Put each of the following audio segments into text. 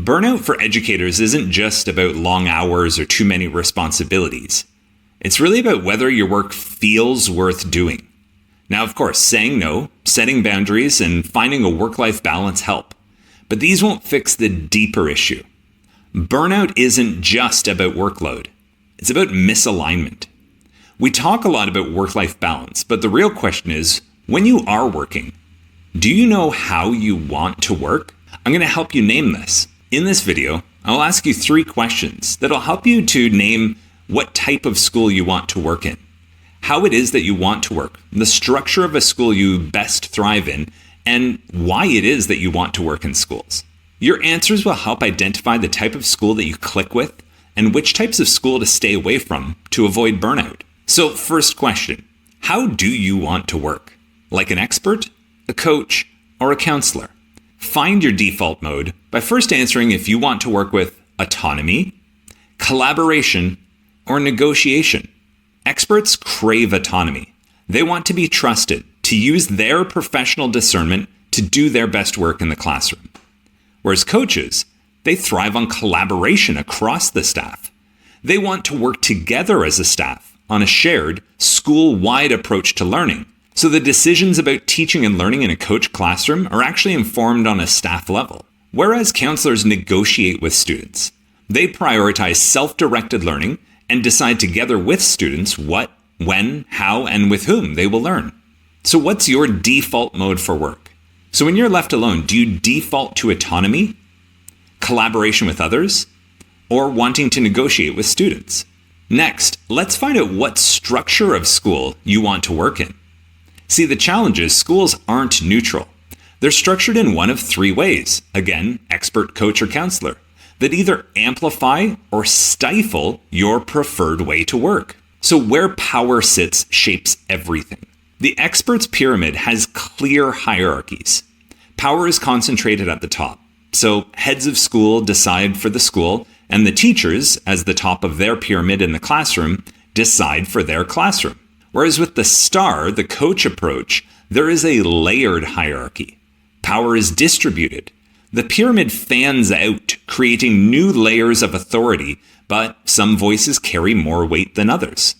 Burnout for educators isn't just about long hours or too many responsibilities. It's really about whether your work feels worth doing. Now, of course, saying no, setting boundaries, and finding a work-life balance help. But these won't fix the deeper issue. Burnout isn't just about workload. It's about misalignment. We talk a lot about work-life balance, but the real question is, when you are working, do you know how you want to work? I'm going to help you name this. In this video, I'll ask you 3 questions that'll help you to name what type of school you want to work in, how it is that you want to work, the structure of a school you best thrive in, and why it is that you want to work in schools. Your answers will help identify the type of school that you click with and which types of school to stay away from to avoid burnout. So first question, how do you want to work? Like an expert, a coach, or a counselor? Find your default mode by first answering if you want to work with autonomy, collaboration, or negotiation. Experts crave autonomy. They want to be trusted to use their professional discernment to do their best work in the classroom. Whereas coaches, they thrive on collaboration across the staff. They want to work together as a staff on a shared, school-wide approach to learning. So the decisions about teaching and learning in a coach classroom are actually informed on a staff level. Whereas counselors negotiate with students. They prioritize self-directed learning and decide together with students what, when, how, and with whom they will learn. So what's your default mode for work? So when you're left alone, do you default to autonomy, collaboration with others, or wanting to negotiate with students? Next, let's find out what structure of school you want to work in. See, the challenge is schools aren't neutral. They're structured in one of 3 ways, again, expert, coach, or counselor, that either amplify or stifle your preferred way to work. So where power sits shapes everything. The expert's pyramid has clear hierarchies. Power is concentrated at the top. So heads of school decide for the school, and the teachers, as the top of their pyramid in the classroom, decide for their classroom. Whereas with the star, the coach approach, there is a layered hierarchy. Power is distributed. The pyramid fans out, creating new layers of authority, but some voices carry more weight than others.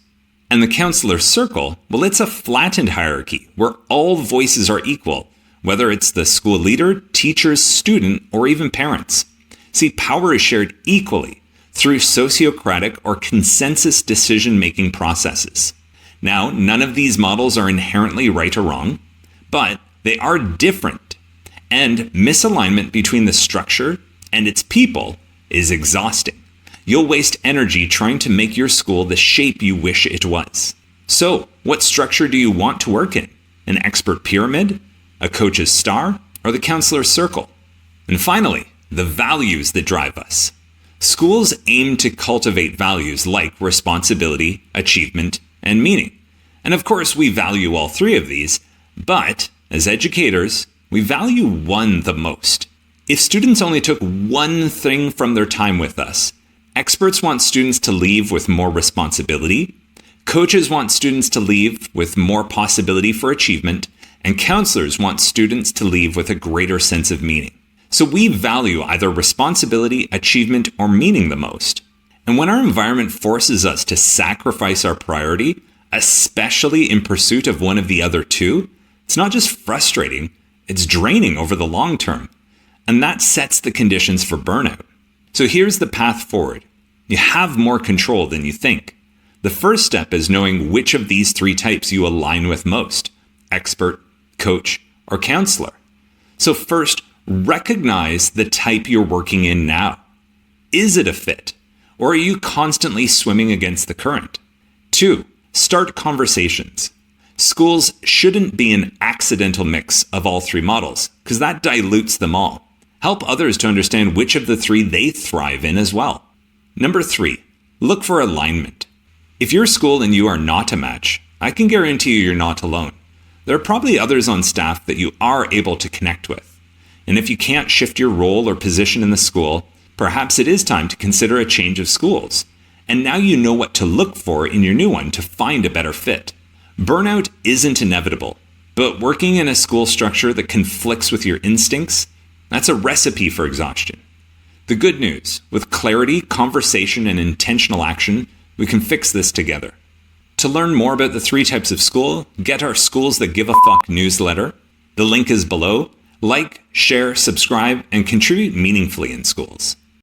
And the counselor circle, well, it's a flattened hierarchy where all voices are equal, whether it's the school leader, teachers, student, or even parents. See, power is shared equally through sociocratic or consensus decision-making processes. Now, none of these models are inherently right or wrong, but they are different, and misalignment between the structure and its people is exhausting. You'll waste energy trying to make your school the shape you wish it was. So, what structure do you want to work in? An expert pyramid, a coach's star, or the counselor's circle? And finally, the values that drive us. Schools aim to cultivate values like responsibility, achievement, and meaning. And of course, we value all 3 of these, but as educators, we value one the most. If students only took one thing from their time with us, experts want students to leave with more responsibility, coaches want students to leave with more possibility for achievement, and counselors want students to leave with a greater sense of meaning. So we value either responsibility, achievement, or meaning the most. And when our environment forces us to sacrifice our priority, especially in pursuit of one of the other 2, it's not just frustrating, it's draining over the long term. And that sets the conditions for burnout. So here's the path forward. You have more control than you think. The first step is knowing which of these 3 types you align with most: expert, coach, or counselor. So first, recognize the type you're working in now. Is it a fit? Or are you constantly swimming against the current? 2, start conversations. Schools shouldn't be an accidental mix of all 3 models, because that dilutes them all. Help others to understand which of the 3 they thrive in as well. Number 3, look for alignment. If your school and you are not a match, I can guarantee you you're not alone. There are probably others on staff that you are able to connect with. And if you can't shift your role or position in the school, perhaps it is time to consider a change of schools. And now you know what to look for in your new one to find a better fit. Burnout isn't inevitable, but working in a school structure that conflicts with your instincts, that's a recipe for exhaustion. The good news, with clarity, conversation, and intentional action, we can fix this together. To learn more about the 3 types of school, get our Schools That Give a Fuck newsletter. The link is below. Like, share, subscribe, and contribute meaningfully in schools.